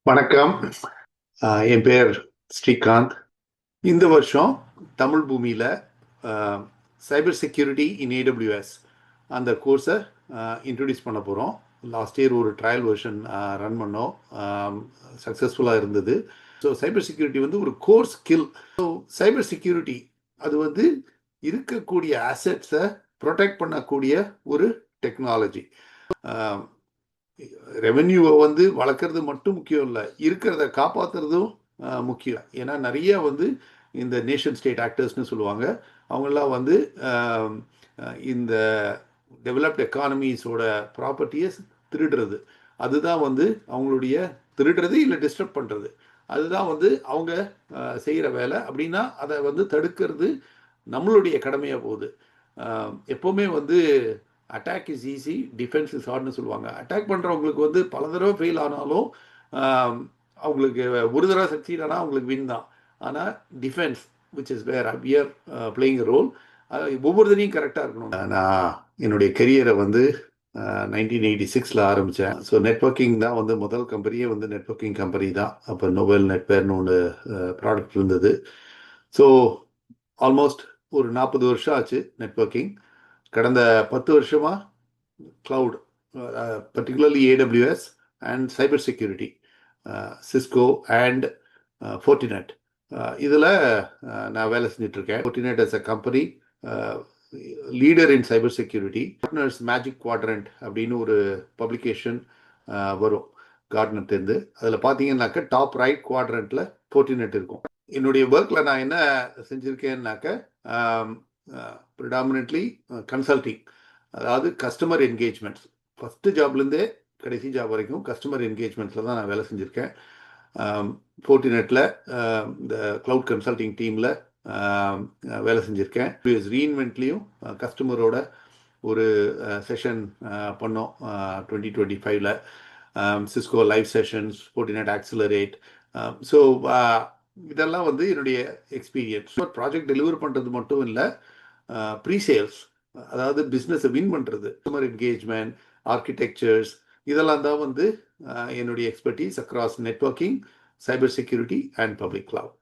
வணக்கம். என் பேர் ஸ்ரீகாந்த். இந்த வருஷம் தமிழ் பூமியில சைபர் செக்யூரிட்டி இன் ஏடபிள்யூஎஸ் அந்த கோர்ஸை இன்ட்ரடியூஸ் பண்ண போகிறோம். லாஸ்ட் இயர் ஒரு ட்ரையல் வெர்ஷன் ரன் பண்ணோம். சக்ஸஸ்ஃபுல்லாக இருந்தது. ஸோ சைபர் செக்யூரிட்டி வந்து ஒரு core skill. So cyber security அது வந்து இருக்கக்கூடிய அசெட்ஸை ப்ரொடெக்ட் பண்ணக்கூடிய ஒரு டெக்னாலஜி. ரெவென்யூவை வந்து வளர்க்குறது மட்டும் முக்கியம் இல்லை, இருக்கிறத காப்பாற்றுறதும் முக்கியம். ஏன்னா நிறைய வந்து இந்த நேஷன் ஸ்டேட் ஆக்டர்ஸ்னு சொல்லுவாங்க, அவங்கெல்லாம் வந்து இந்த டெவலப்ட் எக்கானமிஸோட ப்ராப்பர்ட்டியை திருடுறது, அதுதான் வந்து அவங்களுடைய திருடுறது இல்லை டிஸ்டர்ப் பண்ணுறது, அதுதான் வந்து அவங்க செய்கிற வேலை. அப்படின்னா அதை வந்து தடுக்கிறது நம்மளுடைய கடமையாக போகுது. எப்போவுமே வந்து attack is easy, defence is ஹார்ட்னு சொல்லுவாங்க. அட்டாக் பண்ணுறவங்களுக்கு வந்து பல தடவை ஃபெயில் ஆனாலும் அவங்களுக்கு ஒரு தடவை சக்சீட் ஆனால் அவங்களுக்கு வின் தான். ஆனால் defence which is where we're playing role, ஒவ்வொரு தடையும் கரெக்டாக இருக்கணும். நான் என்னுடைய கெரியரை வந்து 1986 ஆரம்பித்தேன். ஸோ நெட்ஒர்க்கிங் தான் வந்து முதல் கம்பெனியே வந்து நெட்ஒர்க்கிங் கம்பெனி தான். அப்போ நோபல் நெட்வேர்னு ஒன்று ப்ராடக்ட் இருந்தது. ஸோ ஆல்மோஸ்ட் ஒரு 40 வருஷம் ஆச்சு நெட்ஒர்க்கிங். கடந்த 10 வருஷமாக cloud, particularly AWS and cyber security, Cisco and Fortinet. இதில் நான் வேலை செஞ்சிட்ருக்கேன். Fortinet as a company, leader in cyber security. Partners magic quadrant அப்படின்னு ஒரு பப்ளிகேஷன் வரும் கார்ட்னர்லேருந்து. அதில் பார்த்தீங்கன்னாக்க டாப் ரைட் குவாட்ரண்ட்டில் Fortinet இருக்கும். என்னுடைய ஒர்க்கில் நான் என்ன செஞ்சுருக்கேன்னாக்க ப்ரிடாமினென்ட்லி கன்சல்டிங், அதாவது கஸ்டமர் என்கேஜ்மெண்ட்ஸ். ஃபஸ்ட்டு ஜாப்லேருந்தே கடைசி ஜாப் வரைக்கும் கஸ்டமர் என்கேஜ்மெண்ட்ஸில் தான் நான் வேலை செஞ்சுருக்கேன். Fortinetல இந்த க்ளவுட் கன்சல்டிங் டீமில் வேலை செஞ்சுருக்கேன். ரீஇன்வென்ட்லேயும் கஸ்டமரோட ஒரு செஷன் பண்ணோம் 2025ல். Cisco live sessions, Fortinet accelerate. So இதெல்லாம் வந்து என்னுடைய எக்ஸ்பீரியன்ஸ். ப்ராஜெக்ட் டெலிவர் பண்ணுறது மட்டும் இல்லை, ப்ரீசேல்ஸ், அதாவது பிஸ்னஸை வின் பண்ணுறது, கஸ்டமர் என்கேஜ்மெண்ட், ஆர்கிடெக்சர்ஸ், இதெல்லாம் தான் வந்து என்னுடைய expertise across networking, cyber security and public cloud.